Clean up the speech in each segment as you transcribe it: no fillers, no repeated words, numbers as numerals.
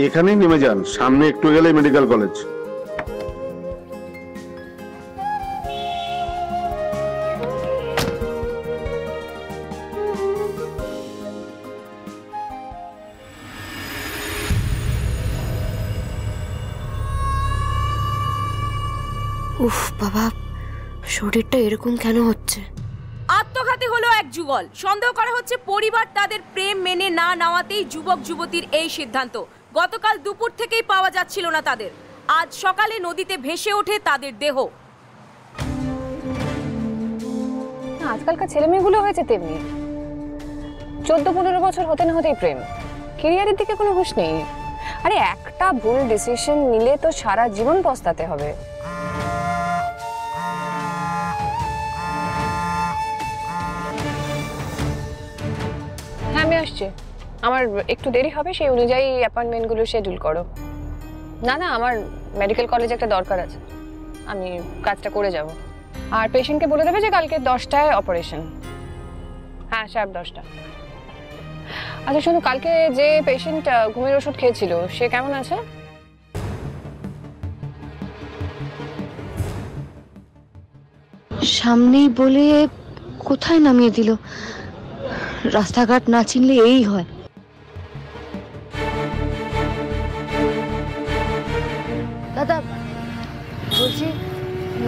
এখানেই নেমে যান, সামনে একটু গেলে মেডিকেল কলেজ। উফ বাবা, শরীরটা এরকম কেন হচ্ছে? আত্মঘাতী হলো এক যুগল। সন্দেহ করা হচ্ছে পরিবার তাদের প্রেম মেনে না নেওয়াতেই যুবক যুবতীর এই সিদ্ধান্ত। গতকাল দুপুর থেকেই পাওয়া যাচ্ছিল না তাদের। আজ সকালে নদীতে ভেসে ওঠে তাদের দেহ। আজকালকার ছেলে মেয়েগুলো হয়েছে তেমনি, 14-15 বছর হতে না হতেই প্রেম, ক্যারিয়ারের দিকে কোনো হুঁশ নেই। আরে একটা ভুল ডিসিশন নিলে তো সারা জীবন পস্তাতে হবে। হ্যাঁ আমি আসছি, আমার একটু দেরি হবে, সেই অনুযায়ী অ্যাপয়েন্টমেন্টগুলো শিডিউল করো। না না, আমার মেডিকেল কলেজে একটা দরকার আছে, আমি কাজটা করে যাব। আর পেশেন্টকে বলে দেবে যে কালকে 10টায় অপারেশন। হ্যাঁ, সাড়ে 10টা। আচ্ছা শুনো, কালকে যে পেশেন্ট ঘুমের ওষুধ খেয়েছিল সে কেমন আছে? সামনেই বলে কোথায় নামিয়ে দিল। রাস্তাঘাট না চিনলে এই হয়। দাদা বলছি,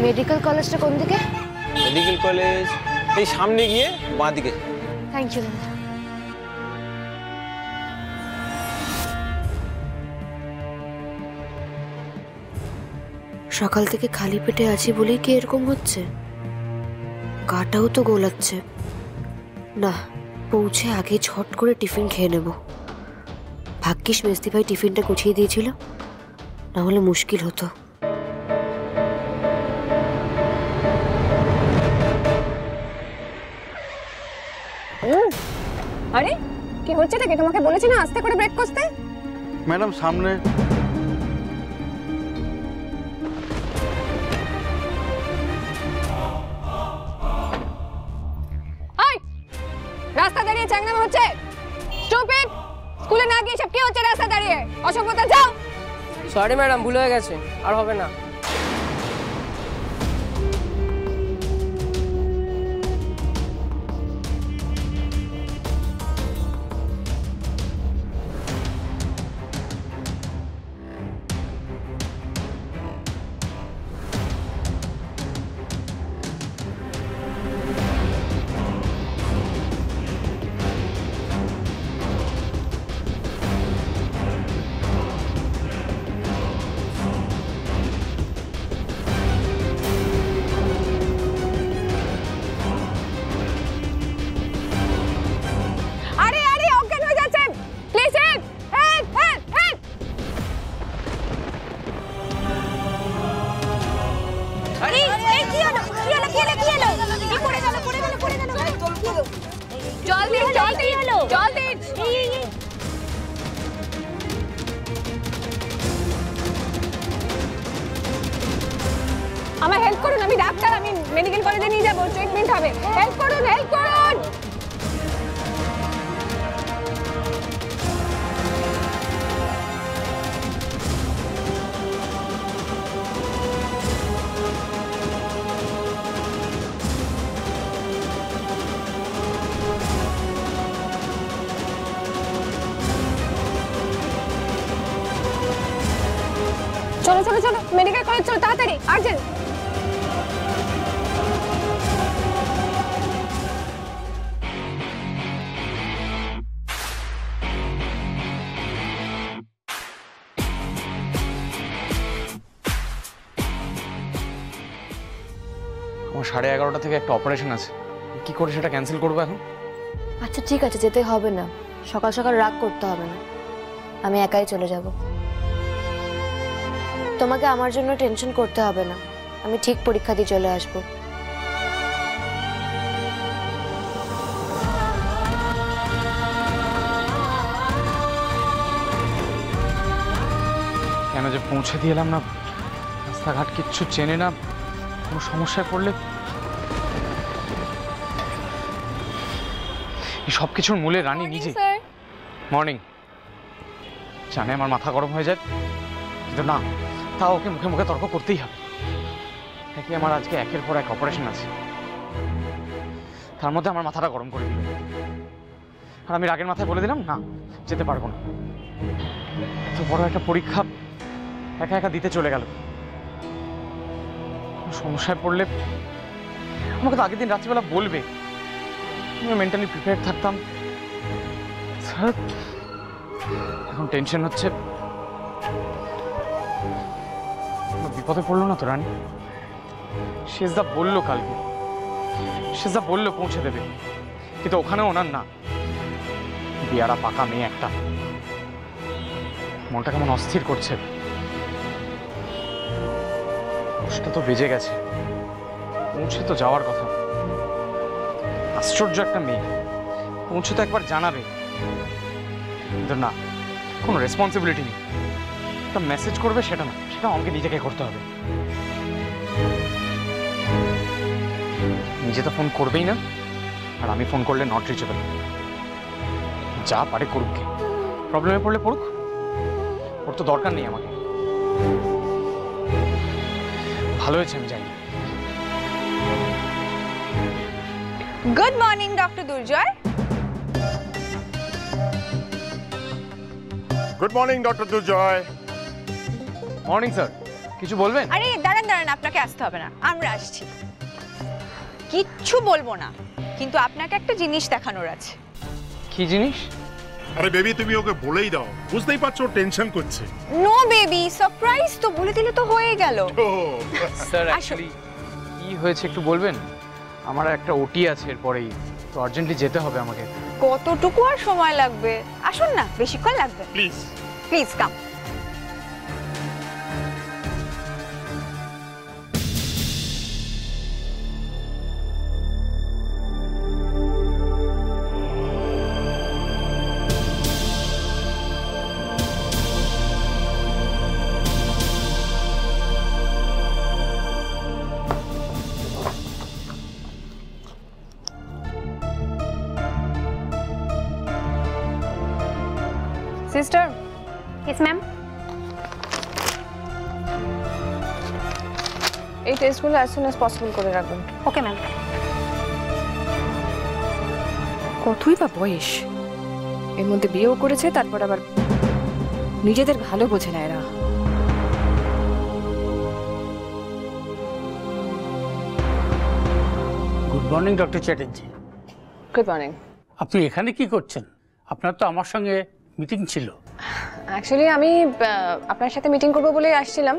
মেডিকেল কলেজটা কোন দিকে? মেডিকেল কলেজ এই সামনে গিয়ে বাঁ দিকে। থ্যাংক ইউ দাদা। সকাল থেকে খালি পেটে আছি বলেই কি এরকম হচ্ছে? গাটাও তো গোলাচ্ছে না। পৌঁছে আগে ঝট করে টিফিন খেয়ে নেব। ভাগ্যিস মেস্তি ভাই টিফিনটা গুছিয়ে দিয়েছিল, না হলে মুশকিল হতো। আরে কি হচ্ছে নাকি? তোমাকে বলেছি না আস্তে করে ব্রেক করতে। ম্যাডাম সামনে। রাস্তা দাঁড়িয়ে চাঙ্গামো হচ্ছে? স্টুপিড! স্কুলে না গিয়ে সব কি হচ্ছে রাস্তা দাঁড়িয়ে? অসভ্যতা, যাও। সরি ম্যাডাম, ভুল হয়ে গেছে, আর হবে না। আমার হেল্প করুন, আমি ডাক্তার, আমি মেডিকেল কলেজে নিয়ে যাবো, ট্রিটমেন্ট হবে। হেল্প করুন, হেল্প করুন। চলো চলো চলো, মেডিকেল কলেজ চলো, তাড়াতাড়ি, আর্জেন্ট। আমার 11:30 থেকে একটা অপারেশন আছে, কি করে সেটা ক্যান্সেল করবো এখন? আচ্ছা ঠিক আছে, যেতে হবে না। সকাল সকাল রাগ করতে হবে না, আমি একাই চলে যাব। তোমাকে আমার জন্য টেনশন করতে হবে না, আমি ঠিক পরীক্ষা দিয়ে চলে আসবো। কেন যে পৌঁছে দিয়ে এলাম না, রাস্তাঘাট কিচ্ছু চেনে না, কোনো সমস্যায় পড়লে। এই সব কিছুর মূলে রানী নিজে। মর্নিং। জানে আমার মাথা গরম হয়ে যায়, কিন্তু না, তাও ওকে মুখে মুখে তর্ক করতেই হবে। নাকি আমার আজকে একের পর এক অপারেশন আছে, তার মধ্যে আমার মাথাটা গরম করে দিল। আর আমি রাগের মাথায় বলে দিলাম না, যেতে পারবো না। এত বড় একটা পরীক্ষা একা একা দিতে চলে গেল। সমস্যায় পড়লে আমাকে তো আগের দিন রাত্রিবেলা বলবে, আমি মেন্টালি প্রিপেয়ার থাকতাম। এখন টেনশন হচ্ছে, বিপদে পড়লো না তো রানী? শেষদা বললো কালকে, শেষদা বললো পৌঁছে দেবে, কিন্তু ওখানেও ওনার না। বিয়ারা পাকা মেয়ে একটা, মনটা কেমন অস্থির করছে। কষ্ট তো বেজে গেছে, পৌঁছে তো যাওয়ার কথা। আশ্চর্য একটা মেয়ে, পৌঁছে তো একবার জানাবে, কিন্তু না, কোনো রেসপন্সিবিলিটি নেই। একটা মেসেজ করবে সেটা না, সেটা আমাকে নিজেকে করতে হবে। নিজে তো ফোন করবেই না, আর আমি ফোন করলে নট রিচেবল। যা পারে করুক, প্রবলেমে পড়লে পড়ুক, ওর তো দরকার নেই আমাকে। ভালো হয়েছে আমি জানি। গুড মর্নিং ডক্টর দুর্জয়। গুড মর্নিং ডক্টর দুর্জয়। মর্নিং স্যার, কিছু বলবেন? আরে দাঁড়ান দাঁড়ান, আপনাকে আসতে হবে না, আমরা আসছি। কিচ্ছু বলবো না, কিন্তু আপনাকে একটা জিনিস দেখানোর আছে। কি জিনিস? আরে বেবি, তুমি ওকে বলেই দাও, বুঝতেই পারছো টেনশন করছে। নো বেবি, সারপ্রাইজ তো, বলে দিলে তো হয়ে গেল। স্যার অ্যাকচুয়ালি কি হয়েছে একটু বলবেন? আমার একটা ওটি আছে এরপরেই, তো আর্জেন্টলি যেতে হবে আমাকে। কতটুকু আর সময় লাগবে? আসুন না, বেশিক্ষণ লাগবে। Please please come. Sister. Yes ma'am. এই টেস্টগুলো অ্যাজ সুন অ্যাজ পসিবল করে রাখবেন। Okay ma'am. কতই বা বয়স, এর মধ্যে বিয়েও করেছে, তারপর আবার নিজেদের ভালো বোঝে না এরা। Good morning doctor Chatterjee. Good morning. আপনি এখানে কি করছেন? আপনার তো আমার সঙ্গে মিটিং ছিল। অ্যাকচুয়ালি আমি আপনার সাথে মিটিং করবো বলেই আসছিলাম,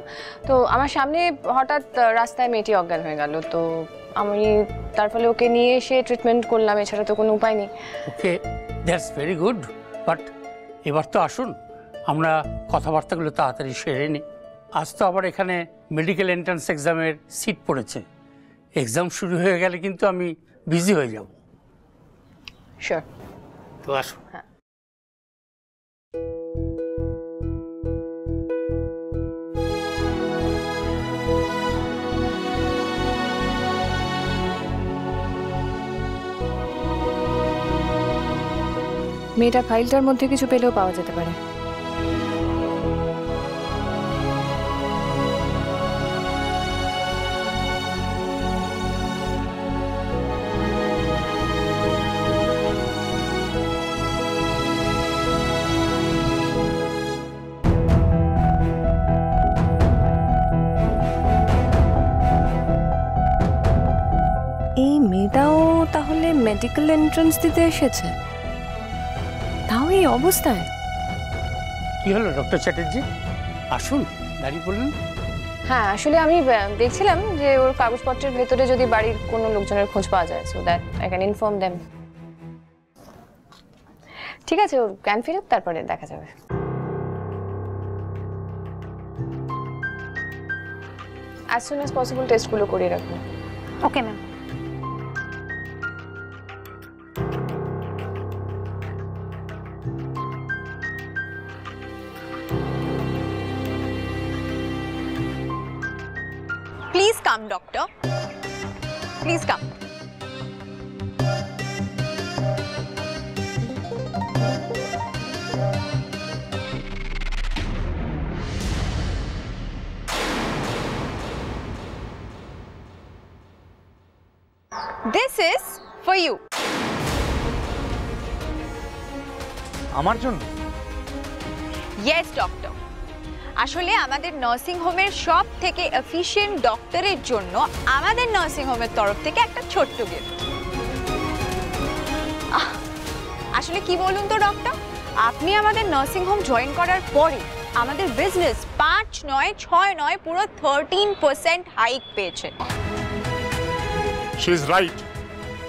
তো আমার সামনে হঠাৎ রাস্তায় মেয়েটি অজ্ঞান হয়ে গেল, তো আমি তার ফলে ওকে নিয়ে এসে ট্রিটমেন্ট করলাম, এছাড়া তো কোনো উপায় নেই। ওকে, দ্যাটস ভেরি গুড, বাট এবার তো আসুন আমরা কথাবার্তাগুলো তাড়াতাড়ি সেরে নিই। আজ তো আবার এখানে মেডিকেল এন্ট্রান্স এক্সামের সিট পড়েছে, এক্সাম শুরু হয়ে গেলে কিন্তু আমি বিজি হয়ে যাব। শিওর। তো আসুন। হ্যাঁ। মেয়েটার ফাইলটার মধ্যে কিছু পেলেও পাওয়া যেতে পারে। এই মেয়েটাও তাহলে মেডিকেল এন্ট্রান্স দিতে এসেছে, তাও এই অবস্থায়? কি হলো ডক্টর চ্যাটার্জি, আসুন, দাঁড়িয়ে পড়লেন। হ্যাঁ, আসলে আমি দেখছিলাম যে ওর কাগজপত্রের ভেতরে যদি বাড়ির কোনো লোকজনের খোঁজ পাওয়া যায়, so that I can inform them. ঠিক আছে, ওর জ্ঞান ফিরুক, তারপরে দেখা যাবে। অ্যাজ সুন অ্যাজ পসিবল টেস্টগুলো করিয়ে রাখবো। Okay ma'am. Please come doctor, please come. This is for you. আমার জন্য? ইয়েস ডক্টর, আসলে আমাদের নার্সিং হোমের সব থেকে এফিশিয়েন্ট ডক্টরের জন্য আমাদের নার্সিং হোমের তরফ থেকে একটা ছোট্ট গিফট। আসলে কি বলুন তো ডক্টর, আপনি আমাদের নার্সিং হোম জয়েন করার পরে আমাদের বিজনেস 5 নয় 6 নয় পুরো 13% হাইক পেয়েছে। She is right.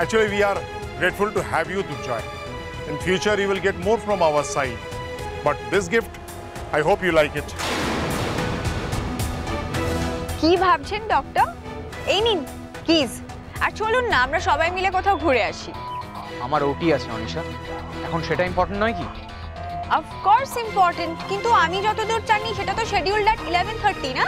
Actually, we are grateful to have you, Durjoy. In future, you will get more from our side. But this gift, I hope you like it. কি ভাবছেন doctor? এই নিন please, আর চলুন না আমরা সবাই মিলে কোথাও ঘুরে আসি। আমার ওটি আছে অনিশা, এখন সেটা ইম্পর্টেন্ট নয় কি? অফকোর্স ইম্পর্টেন্ট, কিন্তু আমি যতদূর জানি সেটা তো শিডিউলড এট 11:30 না?